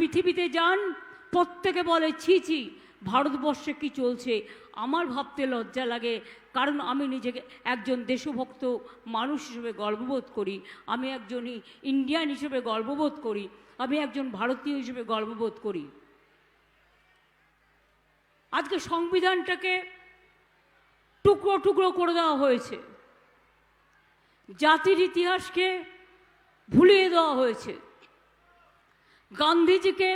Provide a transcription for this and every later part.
পৃথিবীতে যান, প্রত্যেকে বলে ছি ছি ভারতবর্ষে কি চলছে। আমার ভাবতে লজ্জা লাগে, কারণ আমি নিজেকে একজন দেশভক্ত মানুষ হিসেবে গর্ববোধ করি, আমি একজন ইন্ডিয়ান হিসেবে গর্ববোধ করি, আমি একজন ভারতীয় হিসেবে গর্ববোধ করি। আজকে সংবিধানটাকে টুকরো টুকরো করে দেওয়া হয়েছে, জাতির ইতিহাসকে ভুলিয়ে দেওয়া হয়েছে, গান্ধীজিকে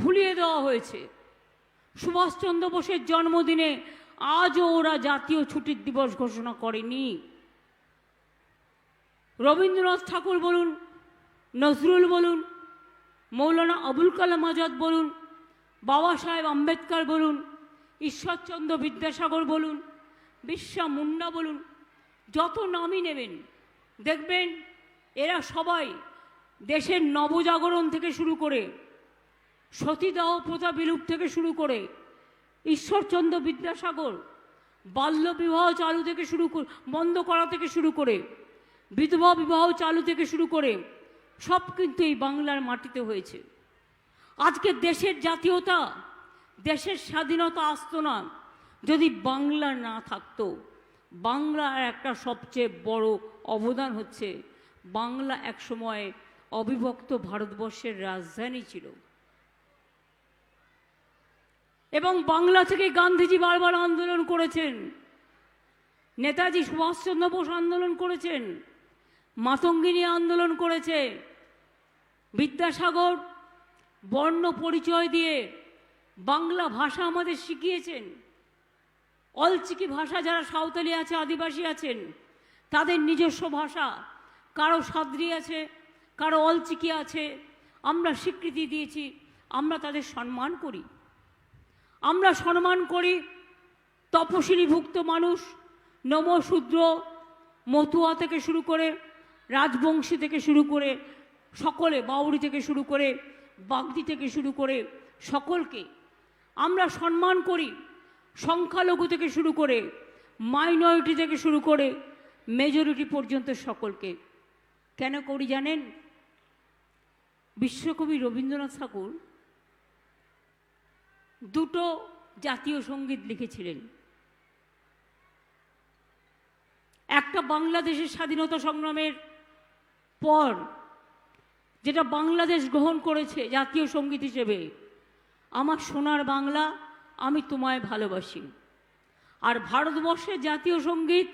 ভুলিয়ে দেওয়া হয়েছে। সুভাষচন্দ্র বোসের জন্মদিনে আজও ওরা জাতীয় ছুটির দিবস ঘোষণা করেনি। রবীন্দ্রনাথ ঠাকুর বলুন, নজরুল বলুন, মৌলানা আবুল কালাম আজাদ বলুন, বাবা সাহেব আম্বেদকর বলুন, ঈশ্বরচন্দ্র বিদ্যাসাগর বলুন, বিরসা মুন্ডা বলুন, যত নামই নেবেন দেখবেন এরা সবাই দেশের নবজাগরণ থেকে শুরু করে, সতীদাহ প্রথা বিলুপ থেকে শুরু করে, ঈশ্বরচন্দ্র বিদ্যাসাগর বাল্যবিবাহ চালু থেকে শুরু করে, বন্ধ করা থেকে শুরু করে, বিধবা বিবাহ চালু থেকে শুরু করে, সব কিন্তু এই বাংলার মাটিতে হয়েছে। আজকে দেশের জাতীয়তা, দেশের স্বাধীনতা আসতো না যদি বাংলা না থাকতো। বাংলার একটা সবচেয়ে বড় অবদান হচ্ছে বাংলা একসময় অবিভক্ত ভারতবর্ষের রাজধানী ছিল, এবং বাংলা থেকে গান্ধীজি বারবার আন্দোলন করেছেন, নেতাজি সুভাষচন্দ্র বোস আন্দোলন করেছেন, মাতঙ্গিনী আন্দোলন করেছে, বিদ্যাসাগর বর্ণ পরিচয় দিয়ে বাংলা ভাষা আমাদের শিখিয়েছেন। অলচিকি ভাষা, যারা সাঁওতালি আছে, আদিবাসী আছেন, তাদের নিজস্ব ভাষা, কারো সাদ্রি আছে, কারো অলচিকি আছে, আমরা স্বীকৃতি দিয়েছি, আমরা তাদের সম্মান করি। আমরা সম্মান করি তপশিলীভুক্ত মানুষ, নমশূদ্র, মতুয়া থেকে শুরু করে, রাজবংশী থেকে শুরু করে সকলে, বাউরি থেকে শুরু করে, বাগদি থেকে শুরু করে সকলকে আমরা সম্মান করি। সংখ্যালঘু থেকে শুরু করে, মাইনরিটি থেকে শুরু করে, মেজরিটি পর্যন্ত সকলকে। কেন করি জানেন? বিশ্বকবি রবীন্দ্রনাথ ঠাকুর দুটো জাতীয় সঙ্গীত লিখেছিলেন। একটা বাংলাদেশের স্বাধীনতা সংগ্রামের পর, যেটা বাংলাদেশ গ্রহণ করেছে জাতীয় সঙ্গীত হিসেবে, আমার সোনার বাংলা আমি তোমায় ভালোবাসি। আর ভারতবর্ষের জাতীয় সঙ্গীত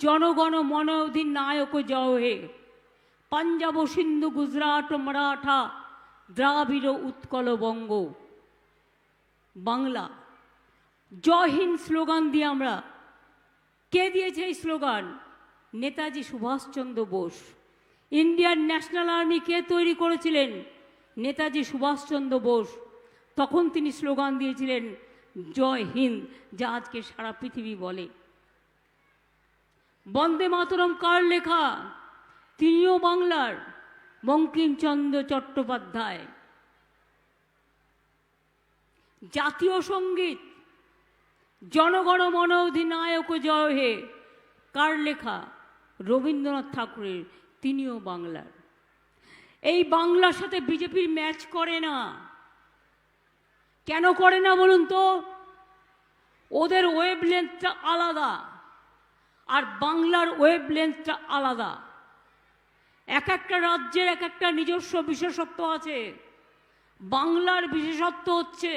জনগণ মন অধিনায়ক জয় হে, পাঞ্জাব সিন্ধু গুজরাট মারাঠা দ্রাবিড় উৎকল বঙ্গ। বাংলা জয় হিন্দ স্লোগান দিয়ে আমরা, কে দিয়েছে এই slogan? Netaji Subhas Chandra Bose. Indian National Army কে তৈরি করেছিলেন? নেতাজি সুভাষচন্দ্র বোস। তখন তিনি স্লোগান দিয়েছিলেন জয় হিন্দ, যা আজকে সারা পৃথিবী বলে। বন্দে মাতরম কার লেখা? তিনিও বাংলার, বঙ্কিমচন্দ্র চট্টোপাধ্যায়। জাতীয় সঙ্গীত জনগণ মন অধিনায়ক জয় হে কার লেখা? রবীন্দ্রনাথ ঠাকুরের, তিনিও বাংলার। এই বাংলার সাথে বিজেপির ম্যাচ করে না। কেন করে না বলুন তো? ওদের ওয়েভ লেন্থটা আলাদা, আর বাংলার ওয়েভ লেন্থটা আলাদা। এক একটা রাজ্যের এক একটা নিজস্ব বিশেষত্ব আছে। বাংলার বিশেষত্ব হচ্ছে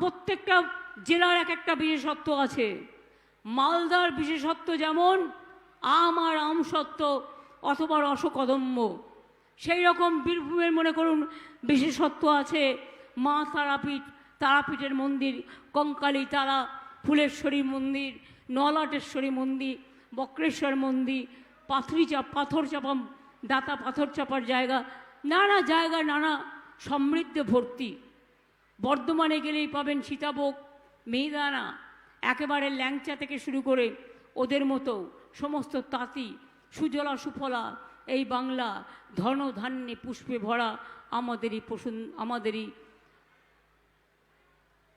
প্রত্যেকটা জেলার এক একটা বিশেষত্ব আছে। মালদার বিশেষত্ব যেমন আম আর আমসত্ত্ব অথবা রসকদম্ব, সেই রকম বীরভূমের মনে করুন বিশেষত্ব আছে মা তারাপীঠ, তারাপীঠের মন্দির, কঙ্কালী তারা, ফুলেশ্বরী মন্দির, নলাটেশ্বরী মন্দির, বক্রেশ্বর মন্দির, পাথর চাপা, দাতা পাথর চাপার জায়গা, নানা জায়গা, নানা সমৃদ্ধে ভর্তি। বর্ধমানে গেলেই পাবেন সীতাভোগ, মিহিদানা, একেবারে ল্যাংচা থেকে শুরু করে ওদের মতো সমস্ত তাঁতি, সুজলা সুফলা। এই বাংলা ধন ধান্যে পুষ্পে ভরা, আমাদেরই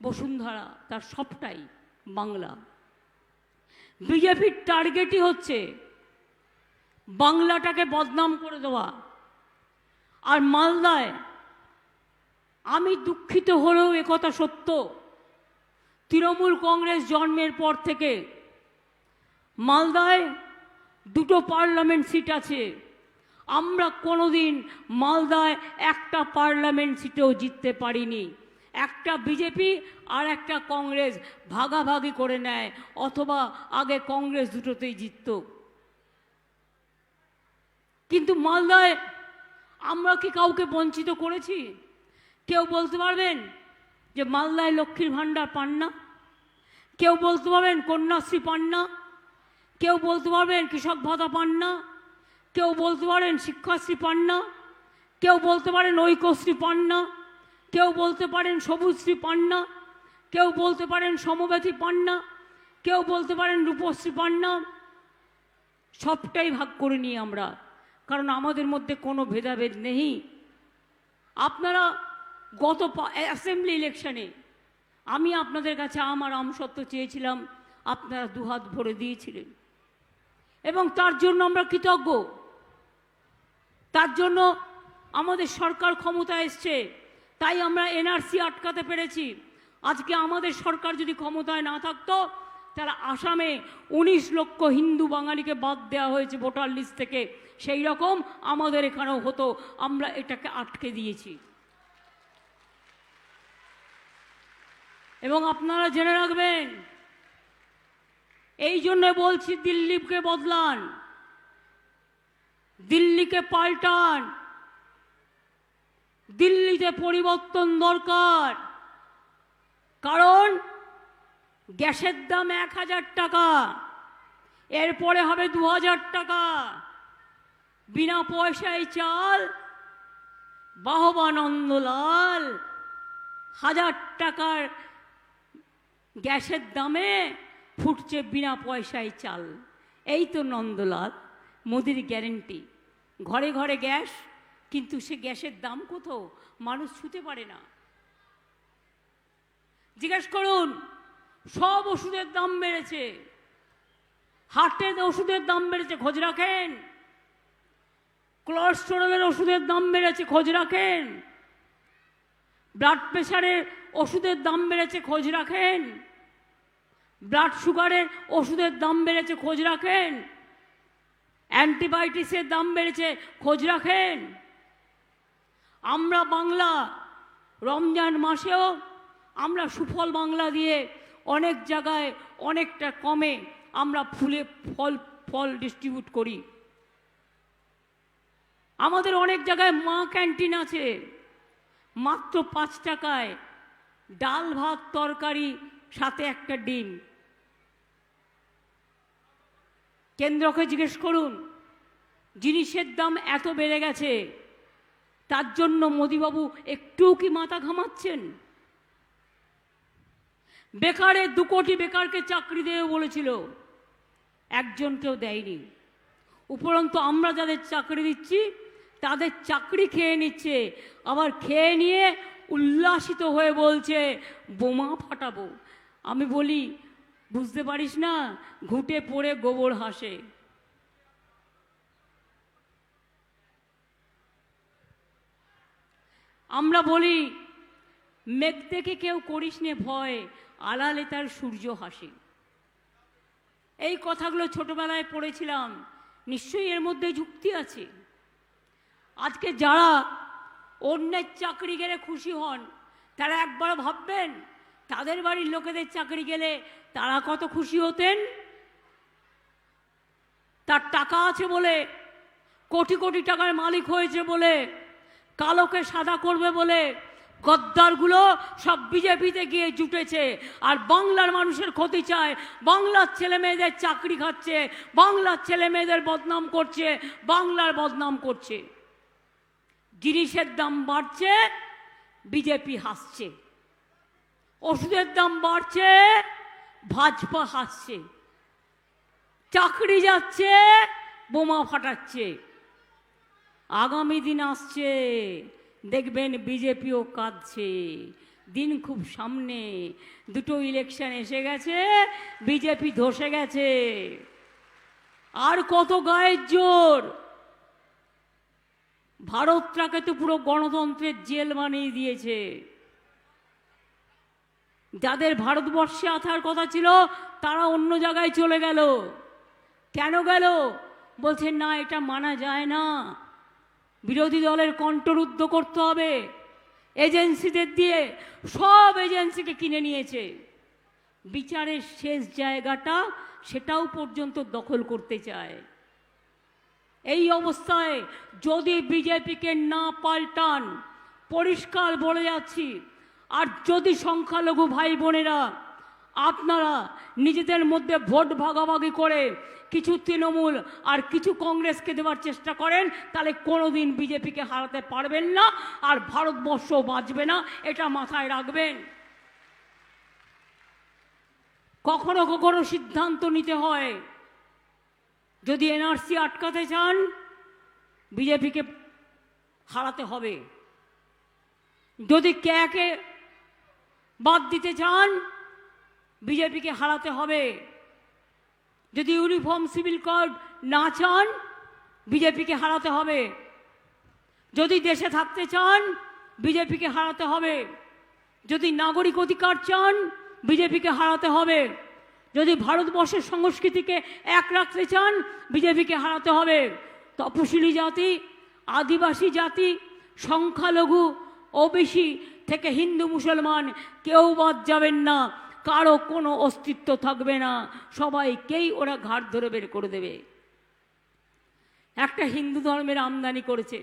বসুন্ধরা, তার সবটাই বাংলা। বিজেপির টার্গেটই হচ্ছে বাংলাটাকে বদনাম করে দেওয়া। আর মালদায় আমি দুঃখিত হলেও একথা সত্য, তৃণমূল কংগ্রেস জন্মের পর থেকে মালদায় দুটো পার্লামেন্ট সিট আছে, আমরা কোনোদিন মালদায় একটা পার্লামেন্ট সিটেও জিততে পারিনি। একটা বিজেপি আর একটা কংগ্রেস ভাগাভাগি করে নেয়, অথবা আগে কংগ্রেস দুটোতেই জিতত। কিন্তু মালদায় আমরা কি কাউকে বঞ্চিত করেছি? কেউ বলতে পারবেন যে মালদায় লক্ষ্মীর ভাণ্ডার পান না? কেউ বলতে পারবেন কন্যাশ্রী পান না? কেউ বলতে পারবেন কৃষক ভাতা পান না? কেউ বলতে পারেন শিক্ষাশ্রী পান না? কেউ বলতে পারেন ঐক্যশ্রী পান না? কেউ বলতে পারেন সবুজশ্রী পান না? কেউ বলতে পারেন সমব্যথী পান না? কেউ বলতে পারেন রূপশ্রী পান না? সবটাই ভাগ করে নিই আমরা, কারণ আমাদের মধ্যে কোনো ভেদাভেদ নেই। আপনারা গত অ্যাসেম্বলি ইলেকশনে আমি আপনাদের কাছে আমার আমসত্ত্ব চেয়েছিলাম, আপনারা দুহাত ভরে দিয়েছিলেন এবং তার জন্য আমরা কৃতজ্ঞ। তার জন্য আমাদের সরকার ক্ষমতায় এসছে, তাই আমরা এনআরসি আটকাতে পেরেছি। আজকে আমাদের সরকার যদি ক্ষমতায় না থাকতো, তারা আসামে 19 লক্ষ হিন্দু বাঙালিকে বাদ দেওয়া হয়েছে ভোটার লিস্ট থেকে, সেই রকম আমাদের এখানেও হতো, আমরা এটাকে আটকে দিয়েছি। এবং আপনারা জেনে রাখবেন, এই জন্য বলছি দিল্লিকে বদলান, দিল্লিকে পাল্টান, দিল্লিতে পরিবর্তন দরকার। কারণ গ্যাসের দাম 1000 টাকা, এরপরে হবে 2000 টাকা, বিনা পয়সায় চাল, বাহবা নন্দলাল, 1000 টাকার গ্যাসের দামে ফুটছে বিনা পয়সায় চাল। এই তো নন্দলাল, মোদির গ্যারেন্টি। ঘরে ঘরে গ্যাস, কিন্তু সে গ্যাসের দাম কত মানুষ ছুঁতে পারে না। জিজ্ঞেস করুন, সব ওষুধের দাম বেড়েছে, হার্টের ওষুধের দাম বেড়েছে, খোঁজ রাখেন। কোলেস্টেরলের ওষুধের দাম বেড়েছে, খোঁজ রাখেন। ব্লাড প্রেশারের ওষুধের দাম বেড়েছে, খোঁজ রাখেন। ব্লাড সুগারের ওষুধের দাম বেড়েছে, খোঁজ রাখেন। অ্যান্টিবায়োটিক্সের দাম বেড়েছে, খোঁজ রাখেন। আমরা বাংলা রমজান মাসেও আমরা সুফল বাংলা দিয়ে অনেক জায়গায় অনেকটা কমে আমরা ফল ডিস্ট্রিবিউট করি। আমাদের অনেক জায়গায় মা ক্যান্টিন আছে, মাত্র 5 টাকায় ডাল ভাত তরকারি, সাথে একটা ডিম। কেন্দ্রকে জিজ্ঞেস করুন, জিনিসের দাম এত বেড়ে গেছে, তার জন্য মোদিবাবু একটুও কি মাথা ঘামাচ্ছেন? বেকারে 2 কোটি বেকারকে চাকরি দেবে বলেছিল, একজনকেও দেয়নি। উপরন্তু আমরা যাদের চাকরি দিচ্ছি তাদের চাকরি খেয়ে নিচ্ছে, আবার খেয়ে নিয়ে উল্লাসিত হয়ে বলছে বোমা ফাটাবো। আমি বলি, বুঝতে পারিস না, ঘুঁটে পড়ে গোবর হাসে। আমরা বলি, মেঘ দেখে কেউ করিস নে ভয়, আড়ালে তার সূর্য হাসে। এই কথাগুলো ছোটবেলায় পড়েছিলাম, নিশ্চয়ই এর মধ্যে যুক্তি আছে। আজকে যারা অন্যের চাকরি গেলে খুশি হন, তারা একবার ভাববেন তাদের বাড়ির লোকেদের চাকরি গেলে তারা কত খুশি হতেন। তার টাকা আছে বলে, কোটি কোটি টাকার মালিক হয়েছে বলে, কালোকে সাদা করবে বলে গদ্দারগুলো সব বিজেপিতে গিয়ে জুটেছে, আর বাংলার মানুষের ক্ষতি চায়। বাংলার ছেলে মেয়েদের চাকরি খাচ্ছে, বাংলার ছেলে মেয়েদের বদনাম করছে, বাংলার বদনাম করছে। জিনিসের দাম বাড়ছে, বিজেপি হাসছে। ওষুধের দাম বাড়ছে, ভাজপা হাসছে। চাকরি যাচ্ছে, বোমা ফাটাচ্ছে। আগামী দিন আসছে, দেখবেন বিজেপিও কাঁদছে। দিন খুব সামনে, 2টো ইলেকশন এসে গেছে, বিজেপি ধসে গেছে। আর কত গায়ের জোর? ভারতটাকে তো পুরো গণতন্ত্রের জেল বানিয়ে দিয়েছে। যাদের ভারতবর্ষে আসার কথা ছিল তারা অন্য জায়গায় চলে গেল। কেন গেল? বলছে না, এটা মানা যায় না, বিরোধী দলের কণ্ঠরুদ্ধ করতে হবে। এজেন্সিদের দিয়ে সব এজেন্সিকে কিনে নিয়েছে। বিচারের শেষ জায়গাটা সেটাও পর্যন্ত দখল করতে চায়। এই অবস্থায় যদি বিজেপিকে না পাল্টান, পরিষ্কার বলে যাচ্ছি, আর যদি সংখ্যালঘু ভাই বোনেরা আপনারা নিজেদের মধ্যে ভোট ভাগাভাগি করে কিছু তৃণমূল আর কিছু কংগ্রেসকে দেওয়ার চেষ্টা করেন, তাহলে কোনোদিন বিজেপিকে হারাতে পারবেন না, আর ভারতবর্ষ বাঁচবে না, এটা মাথায় রাখবেন। কখনো কখনো সিদ্ধান্ত নিতে হয়। যদি এনআরসি আটকাতে চান, বিজেপিকে হারাতে হবে। যদি কে বাদ দিতে চান, বিজেপিকে হারাতে হবে। যদি ইউনিফর্ম সিভিল কোড না চান, বিজেপিকে হারাতে হবে। যদি দেশে থাকতে চান, বিজেপিকে হারাতে হবে। যদি নাগরিক অধিকার চান, বিজেপিকে হারাতে হবে। যদি ভারতবর্ষের সংস্কৃতিকে এক রাখতে চান, বিজেপিকে হারাতে হবে। তপশিলি জাতি, আদিবাসী জাতি, সংখ্যালঘু, ওবিসি থেকে হিন্দু মুসলমান কেউ বাদ যাবেন না। কারো কোনো অস্তিত্ব থাকবে না, সবাইকেই ওরা ঘাট ধরে বের করে দেবে। একটা হিন্দু ধর্মের আমদানি করেছে,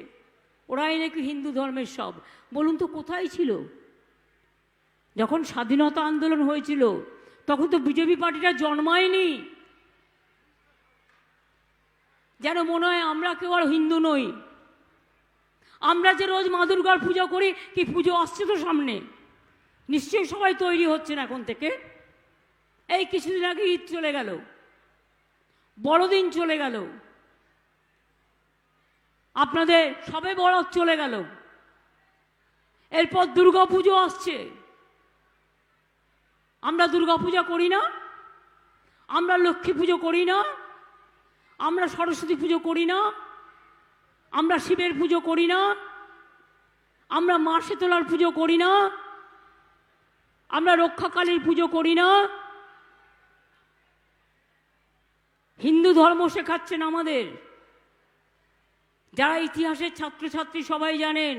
ওরাই নাকি হিন্দু ধর্মের সব। বলুন তো কোথায় ছিল? যখন স্বাধীনতা আন্দোলন হয়েছিল তখন তো বিজেপি পার্টিটা জন্মায়নি। যেন মনে হয় আমরা কেউ আর হিন্দু নই। আমরা যে রোজ মা দুর্গার পুজো করি, কি পুজো আসছে তো সামনে, নিশ্চয়ই সবাই তৈরি হচ্ছেন এখন থেকে। এই কিছুদিন আগে ঈদ চলে গেল, বড়দিন চলে গেল, আপনাদের সবে বরাত চলে গেল, এরপর দুর্গা পুজো আসছে। আমরা দুর্গা পূজা করি না, আমরা লক্ষ্মী পুজো করি না, আমরা সরস্বতী পুজো করি না, আমরা শিবের পুজো করি না, আমরা মা শীতলার পুজো করি না, আমরা রক্ষাকালীর পুজো করি না। হিন্দু ধর্ম শেখাচ্ছেন আমাদের। যারা ইতিহাসের ছাত্রছাত্রী সবাই জানেন,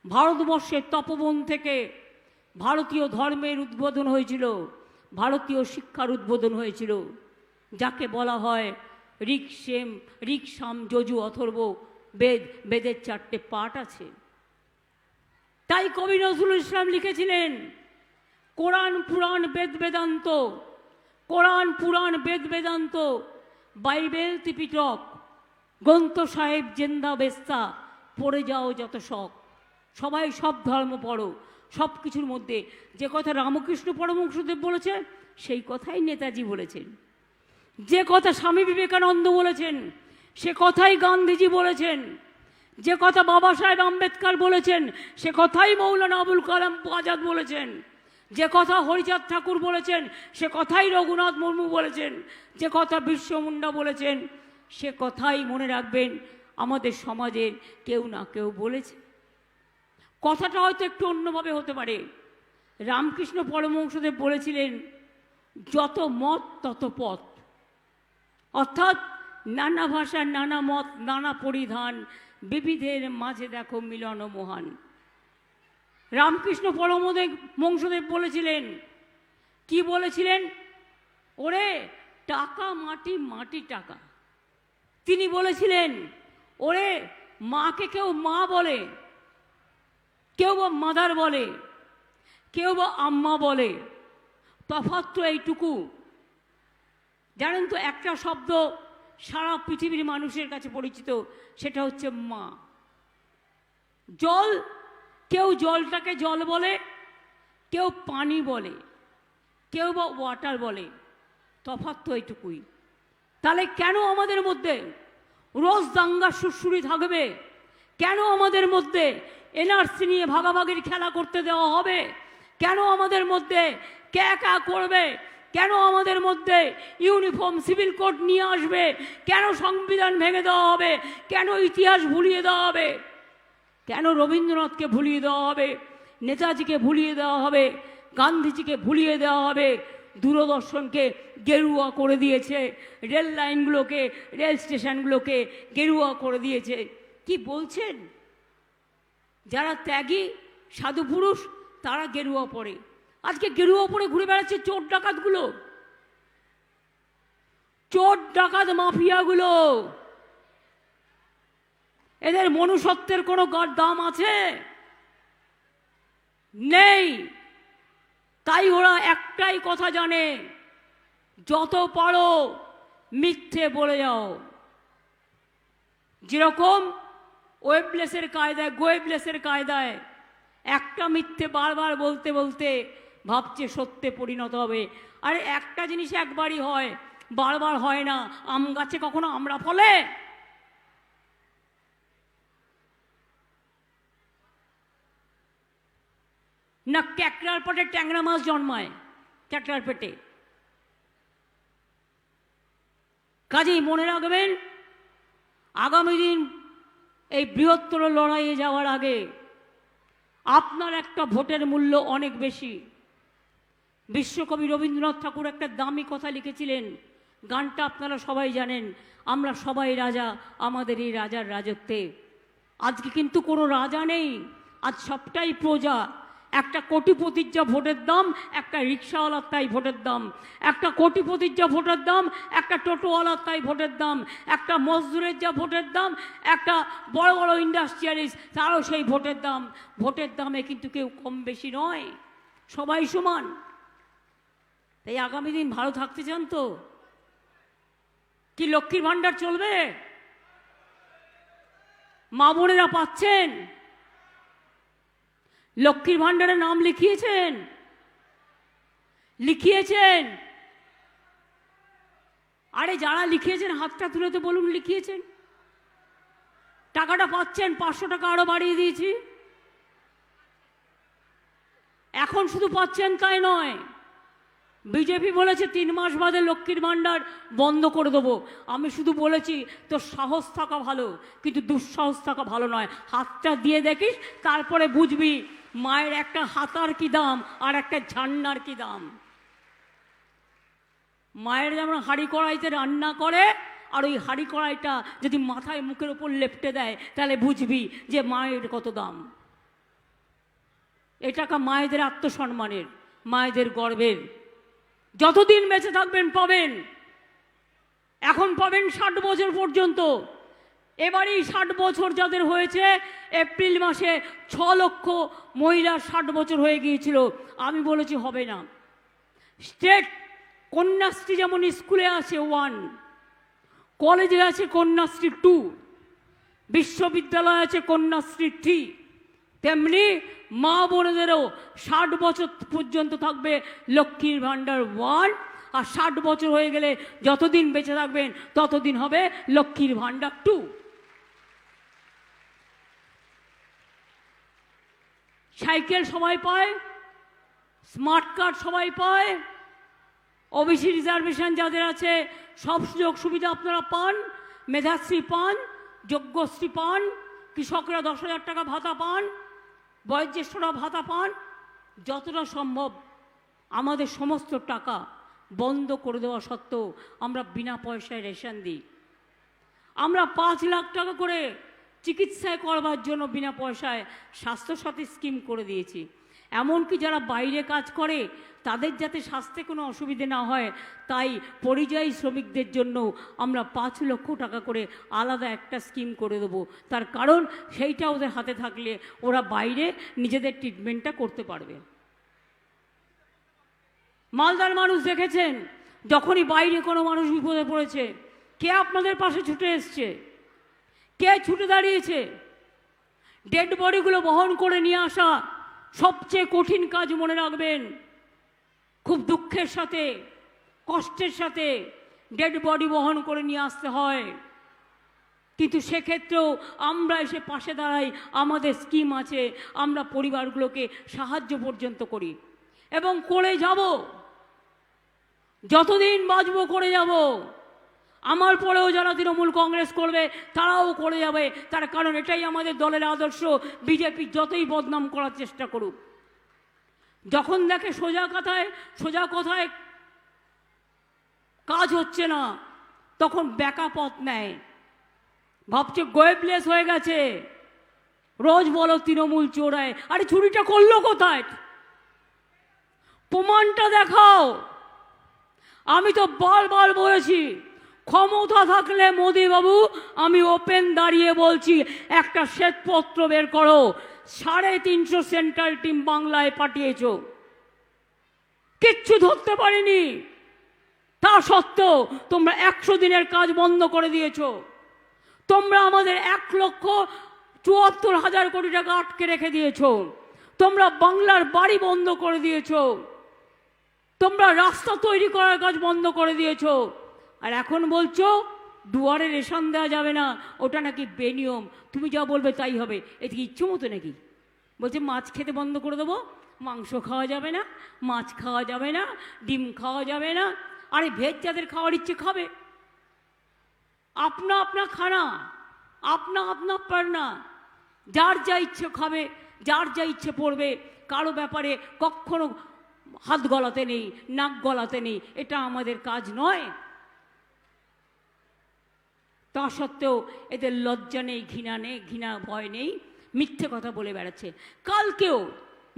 ভারতবর্ষের তপবন থেকে ভারতীয় ধর্মের উদ্বোধন হয়েছিল, ভারতীয় শিক্ষার উদ্বোধন হয়েছিল, যাকে বলা হয় ঋক সাম যজু অথর্ব বেদ। বেদের 4টে পাঠ আছে। তাই কবি নজরুল ইসলাম লিখেছিলেন, কোরআন পুরাণ বেদ বেদান্ত, কোরআন পুরাণ বেদ বেদান্ত, বাইবেল ত্রিপিটক, গ্রন্থ সাহেব জেন্দা বেস্তা, পড়ে যাও যত শখ। সবাই সব ধর্ম পড়ো। সব কিছুর মধ্যে যে কথা রামকৃষ্ণ পরমহংসদেব বলেছেন, সেই কথাই নেতাজি বলেছেন। যে কথা স্বামী বিবেকানন্দ বলেছেন, সে কথাই গান্ধীজি বলেছেন। যে কথা বাবা সাহেব আম্বেদকর বলেছেন, সে কথাই মৌলানা আবুল কালাম আজাদ বলেছেন। যে কথা হরিচাঁদ ঠাকুর বলেছেন, সে কথাই রঘুনাথ মুর্মু বলেছেন। যে কথা বিরসা মুন্ডা বলেছেন, সে কথাই মনে রাখবেন আমাদের সমাজের কেউ না কেউ বলেছে। কথাটা হয়তো একটু অন্যভাবে হতে পারে। রামকৃষ্ণ পরমহংসদেব বলেছিলেন, যত মত তত পথ। অর্থাৎ নানা ভাষা, নানা মত, নানা পরিধান, বিবিধের মাঝে দেখো মিলন মহান। রামকৃষ্ণ পরমহংসদেব বলেছিলেন, কি বলেছিলেন? ওরে টাকা মাটি, মাটি টাকা। তিনি বলেছিলেন, ওরে মাকে কেউ মা বলে, কেউ বা মাদার বলে, কেউ বা আম্মা বলে, তফাৎ তো এইটুকু। জানেন তো, একটা শব্দ সারা পৃথিবীর মানুষের কাছে পরিচিত, সেটা হচ্ছে মা। জল, কেউ জলটাকে জল বলে, কেউ পানি বলে, কেউ বা ওয়াটার বলে, তফাৎ তো এইটুকুই। তাহলে কেন আমাদের মধ্যে রোজ দাঙ্গা সুরসুরি থাকবে? কেন আমাদের মধ্যে এনআরসি নিয়ে ভাগাভাগির খেলা করতে দেওয়া হবে? কেন আমাদের মধ্যে কে করবে, কেন আমাদের মধ্যে ইউনিফর্ম সিভিল কোড নিয়ে আসবে? কেন সংবিধান ভেঙে দেওয়া হবে? কেন ইতিহাস ভুলিয়ে দেওয়া হবে? কেন রবীন্দ্রনাথকে ভুলিয়ে দেওয়া হবে? নেতাজিকে ভুলিয়ে দেওয়া হবে? গান্ধীজিকে ভুলিয়ে দেওয়া হবে? দূরদর্শনকে গেরুয়া করে দিয়েছে, রেল লাইনগুলোকে, রেল স্টেশনগুলোকে গেরুয়া করে দিয়েছে। কি বলছেন? যারা ত্যাগী সাধু পুরুষ তারা গেরুয়া পরে। আজকে গেরুয়া পরে ঘুরে বেড়াচ্ছে চোর ডাকাতগুলো, চোর ডাকাত মাফিয়াগুলো। এদের মনুষ্যত্বের কোনো দাম আছে? নেই। তাই ওরা একটাই কথা জানে, যত পারো মিথ্যে বলে যাও। যেরকম ওয়েবলেসের কায়দায়, গোয়েবলেসের কায়দায় একটা মিথ্যে বারবার বলতে বলতে ভাবছে সত্যে পরিণত হবে। আরে একটা জিনিস একবারই হয়, বারবার হয় না। আম গাছে কখনো আমরা ফলে? না ক্যাকড়ার পেটে ট্যাংরা মাছ জন্মায়? ক্যাকড়ার পেটে। কাজেই মনে রাখবেন, আগামী দিন এই বৃহত্তর লড়াইয়ে যাওয়ার আগে আপনার একটা ভোটের মূল্য অনেক বেশি। বিশ্বকবি রবীন্দ্রনাথ ঠাকুর একটা দামি কথা লিখেছিলেন, গানটা আপনারা সবাই জানেন, আমরা সবাই রাজা আমাদের এই রাজার রাজত্বে। আজকে কিন্তু কোনো রাজা নেই, আজ সবটাই প্রজা। একটা কোটিপতির যা ভোটের দাম, একটা রিক্সাওয়ালার তাই ভোটের দাম। একটা কোটিপতির যা ভোটের দাম, একটা টোটোওয়ালার তাই ভোটের দাম। একটা মজদুরের যা ভোটের দাম, একটা বড় বড় ইন্ডাস্ট্রিয়ালিস্ট তারও সেই ভোটের দাম। ভোটের দামে কিন্তু কেউ কম বেশি নয়, সবাই সমান। তাই আগামী দিন ভালো থাকতে চান তো? কি লক্ষ্মীর ভাণ্ডার চলবে? মা বোনেরা পাচ্ছেন? লক্ষ্মীর ভাণ্ডারে নাম লিখিয়েছেন? লিখিয়েছেন? আরে যারা লিখিয়েছেন হাতটা তুলে তো বলুন লিখিয়েছেন। টাকাটা পাচ্ছেন? 500 টাকা আরো বাড়িয়ে দিয়েছি। এখন শুধু পাচ্ছেন তাই নয়, বিজেপি বলেছে 3 মাস বাদে লক্ষ্মীর ভাণ্ডার বন্ধ করে দেবো। আমি শুধু বলেছি তোর সাহস থাকা ভালো, কিন্তু দুঃসাহস থাকা ভালো নয়। হাতটা দিয়ে দেখিস, তারপরে বুঝবি মায়ের একটা হাতার কি দাম আর একটা ঝান্নার কি দাম। মায়ের যেমন হাঁড়ি কড়াইতে রান্না করে, আর ওই হাঁড়ি কড়াইটা যদি মাথায় মুখের ওপর লেপটে দেয় তাহলে বুঝবি যে মায়ের কত দাম। এ টাকা মায়েদের আত্মসম্মানের, মায়েদের গর্বের। যতদিন বেঁচে থাকবেন পাবেন। এখন পাবেন 60 বছর পর্যন্ত। এবারই 60 বছর যাদের হয়েছে, এপ্রিল মাসে 6 লক্ষ মহিলার 60 বছর হয়ে গিয়েছিল। আমি বলেছি হবে না। স্টেট কন্যাশ্রী যেমন স্কুলে আছে 1, কলেজে আছে কন্যাশ্রী 2, বিশ্ববিদ্যালয় আছে কন্যাশ্রী 3, তেমনি মা বোনেদেরও 60 বছর পর্যন্ত থাকবে লক্ষ্মীর ভাণ্ডার 1। আর 60 বছর হয়ে গেলে যতদিন বেঁচে থাকবেন ততদিন হবে লক্ষ্মীর ভাণ্ডার 2। সাইকেল সবাই পায়, স্মার্ট কার্ড সবাই পায়, ওবিসি রিজার্ভেশন যাদের আছে সব সুযোগ সুবিধা আপনারা পান, মেধাশ্রী পান, যোগ্যশ্রী পান, কৃষকরা 10,000 টাকা ভাতা পান, বয়োজ্যেষ্ঠরা ভাতা পান। যতটা সম্ভব আমাদের সমস্ত টাকা বন্ধ করে দেওয়া সত্ত্বেও আমরা বিনা পয়সায় রেশন দিই। আমরা 5 লাখ টাকা করে চিকিৎসায় করবার জন্য বিনা পয়সায় স্বাস্থ্যসাথী স্কিম করে দিয়েছি। এমনকি যারা বাইরে কাজ করে তাদের যাতে স্বাস্থ্যে কোনো অসুবিধে না হয়, তাই পরিযায়ী শ্রমিকদের জন্য আমরা 5 লক্ষ টাকা করে আলাদা একটা স্কিম করে দেবো। তার কারণ সেইটা ওদের হাতে থাকলে ওরা বাইরে নিজেদের ট্রিটমেন্টটা করতে পারবে। মালদার মানুষ দেখেছেন, যখনই বাইরে কোনো মানুষ বিপদে পড়েছে, কে আপনাদের পাশে ছুটে এসছে? কে ছুটে দাঁড়িয়েছে? ডেড বডিগুলো বহন করে নিয়ে আসা সবচেয়ে কঠিন কাজ, মনে রাখবেন। খুব দুঃখের সাথে, কষ্টের সাথে ডেড বডি বহন করে নিয়ে আসতে হয়, কিন্তু সেক্ষেত্রেও আমরা এসে পাশে দাঁড়াই। আমাদের স্কিম আছে, আমরা পরিবারগুলোকে সাহায্য পর্যন্ত করি এবং করে যাব। যতদিন বাঁচবো করে যাব। আমার পরেও যারা তৃণমূল কংগ্রেস করবে তারাও করে যাবে, তার কারণ এটাই আমাদের দলের আদর্শ। বিজেপি যতই বদনাম করার চেষ্টা করুক, যখন দেখে সোজা কথায় কাজ হচ্ছে না, তখন ব্যাকা পথ নেয়, ভাবছে গোয়েবলেস হয়ে গেছে। রোজ বলো তৃণমূল চোরায়, আরে চুরিটা করলো কোথায়? প্রমাণটা দেখাও। আমি তো বারবার বলেছি, ক্ষমতা থাকলে মোদি বাবু, আমি ওপেন দাঁড়িয়ে বলছি, একটা শ্বেতপত্র বের করো। 350 সেন্ট্রাল টিম বাংলায় পাঠিয়েছ, কিচ্ছু ধরতে পারিনি। তা সত্ত্বেও তোমরা 100 দিনের কাজ বন্ধ করে দিয়েছ। তোমরা আমাদের 1,74,000 কোটি টাকা আটকে রেখে দিয়েছ। তোমরা বাংলার বাড়ি বন্ধ করে দিয়েছ। তোমরা রাস্তা তৈরি করার কাজ বন্ধ করে দিয়েছ। আর এখন বলছো দুয়ারে রেশন দেওয়া যাবে না, ওটা নাকি বেনিয়ম, তুমি যা বলবে তাই হবে। এতে কি ইচ্ছে মতো নাকি? বলছে মাছ খেতে বন্ধ করে দেবো, মাংস খাওয়া যাবে না, মাছ খাওয়া যাবে না, ডিম খাওয়া যাবে না। আরে ভেজ যাদের খাওয়ার ইচ্ছে খাবে, আপনা আপনা খানা, আপনা পারনা, যার যা ইচ্ছে খাবে, যার যা ইচ্ছে পড়বে, কারো ব্যাপারে কখনো হাত গলাতে নেই, নাক গলাতে নেই, এটা আমাদের কাজ নয়। তা সত্ত্বেও এদের লজ্জা নেই, ঘৃণা নেই, ভয় নেই, মিথ্যে কথা বলে বেড়াচ্ছে। কালকেও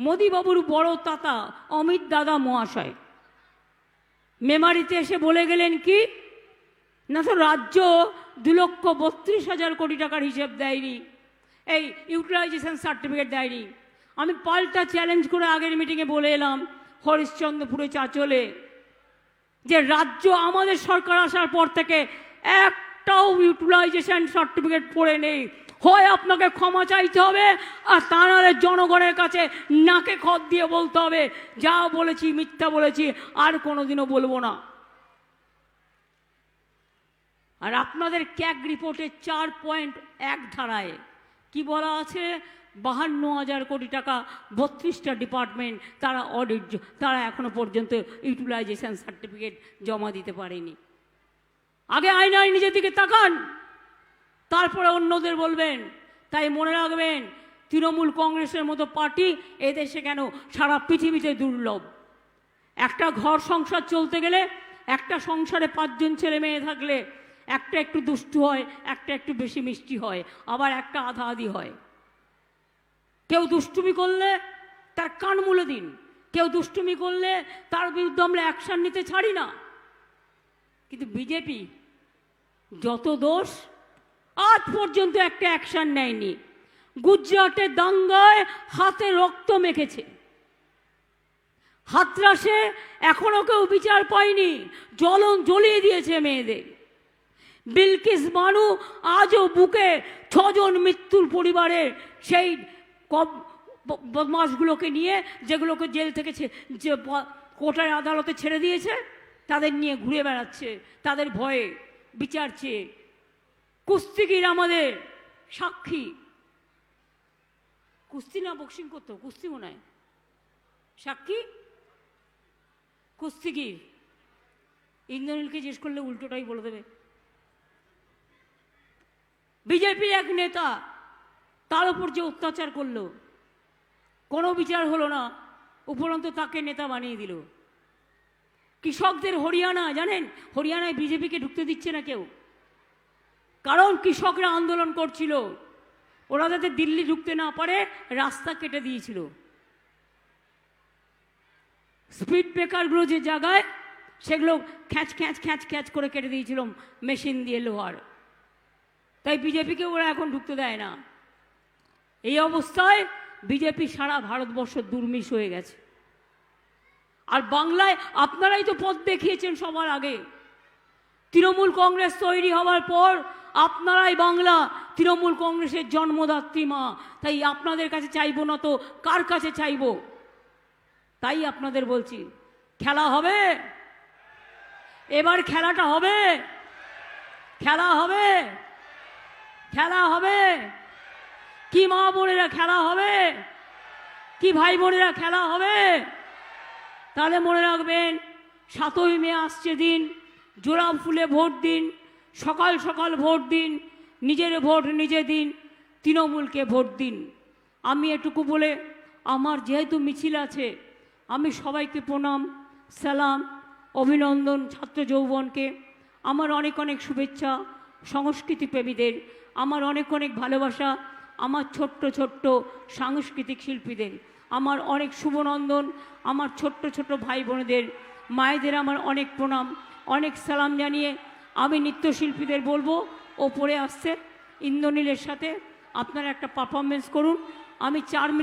মোদিবাবুর বড় তাতা অমিত দাদা মহাশয় মেমারিতে এসে বলে গেলেন কি না, তো রাজ্য 2,32,000 কোটি টাকার হিসেব দেয়নি, এই ইউটিলাইজেশন সার্টিফিকেট দেয়নি। আমি পাল্টা চ্যালেঞ্জ করে আগের মিটিংয়ে বলে এলাম হরিশ্চন্দ্রপুরে চাঁচলে, যে রাজ্য আমাদের সরকার আসার পর থেকে একটাও ইউটিলাইজেশন সার্টিফিকেট পড়ে নেই। হয় আপনাকে ক্ষমা চাইতে হবে, আর তা নাহলে জনগণের কাছে নাকে খত দিয়ে বলতে হবে যা বলেছি মিথ্যা বলেছি, আর কোনোদিনও বলবো না। আর আপনাদের ক্যাগ রিপোর্টের 4.1 ধারায় কি বলা আছে? 52,000 কোটি টাকা 32টা ডিপার্টমেন্ট তারা অডিট, তারা এখনো পর্যন্ত ইউটিলাইজেশন সার্টিফিকেট জমা দিতে পারেনি। আগে আয়নায় নিজের দিকে তাকান, তারপরে অন্যদের বলবেন। তাই মনে রাখবেন, তৃণমূল কংগ্রেসের মতো পার্টি এদেশে কেন, সারা পৃথিবীতে দুর্লভ। একটা ঘর সংসার চলতে গেলে, একটা সংসারে 5 জন ছেলে মেয়ে থাকলে, একটা একটু দুষ্টু হয়, একটা একটু বেশি মিষ্টি হয়, আবার একটা আধা আধি হয়। কেউ দুষ্টুমি করলে তার কান মুলে দিন, কেউ দুষ্টুমি করলে তার বিরুদ্ধে আমরা অ্যাকশন নিতে ছাড়ি না। কিন্তু বিজেপি যত দোষ, আজ পর্যন্ত একটা অ্যাকশন নেয়নি। গুজরাটের দাঙ্গায় হাতে রক্ত মেখেছে, হাতরাসে এখনো কেউ বিচার পায়নি, জ্বলিয়ে দিয়েছে মেয়েদের। বিলকিস বানু আজও বুকে 6 জন মৃত্যুর পরিবারের সেই বদমাশগুলোকে নিয়ে, যেগুলোকে জেল থেকে যে কোর্টের আদালতে ছেড়ে দিয়েছে, তাদের নিয়ে ঘুরে বেড়াচ্ছে, তাদের ভয়ে বিচার চেয়ে। কুস্তিগির আমাদের সাক্ষী, কুস্তি না বক্সিং করতো, কুস্তি মনে হয়, সাক্ষী কুস্তিগির ইন্দ্রনীলকে জিজ্ঞেস করলে উল্টোটাই বলে দেবে। বিজেপির এক নেতা, তার উপর যে অত্যাচার করলো, কোনো বিচার হলো না, উপরন্তু তাকে নেতা বানিয়ে দিল। কৃষকদের হরিয়ানা, জানেন হরিয়ানায় বিজেপিকে ঢুকতে দিচ্ছে না কেউ, কারণ কৃষকরা আন্দোলন করছিল, ওরা যাতে দিল্লি ঢুকতে না পারে রাস্তা কেটে দিয়েছিল। স্পিড ব্রেকারগুলো যে জায়গায়, সেগুলো খ্যাঁচ খ্যাঁচ খ্যাঁচ খ্যাঁচ করে কেটে দিয়েছিল মেশিন দিয়ে, লোহার। তাই বিজেপিকে ওরা এখন ঢুকতে দেয় না। এই অবস্থায় বিজেপি সারা ভারতবর্ষ দুর্মিশ হয়ে গেছে। আর বাংলায় আপনারাই তো পথ দেখিয়েছেন সবার আগে। তৃণমূল কংগ্রেস তৈরি হওয়ার পর আপনারাই বাংলা তৃণমূল কংগ্রেসের জন্মদাত্রী মা। তাই আপনাদের কাছে চাইবো না তো কার কাছে চাইবো? তাই আপনাদের বলছি, খেলা হবে, এবার খেলাটা হবে, খেলা হবে, খেলা হবে। কি মা বোনেরা খেলা হবে, কি ভাই বোনেরা খেলা হবে। তাহলে মনে রাখবেন, 7ই মে আসছে দিন, জোড়া ফুলে ভোট দিন, সকাল সকাল ভোট দিন, নিজের ভোট নিজে দিন, তৃণমূলকে ভোট দিন। আমি এটুকু বলে আমার যেহেতু মিছিল আছে, আমি সবাইকে প্রণাম, সালাম, অভিনন্দন, ছাত্র যৌবনকে আমার অনেক অনেক শুভেচ্ছা, সংস্কৃতি প্রেমীদের আমার অনেক অনেক ভালোবাসা, আমার ছোট্ট ছোট্ট সাংস্কৃতিক শিল্পীদের আমার অনেক শুভনন্দন, আমার ছোট্ট ছোট্ট ভাই বোনেদের মায়েদের আমার অনেক প্রণাম, অনেক সালাম জানিয়ে আমি নৃত্যশিল্পীদের বলবো, ওপরে আসছে ইন্দ্রনীলের সাথে আপনারা একটা পারফরমেন্স করুন। আমি 4 মিনিট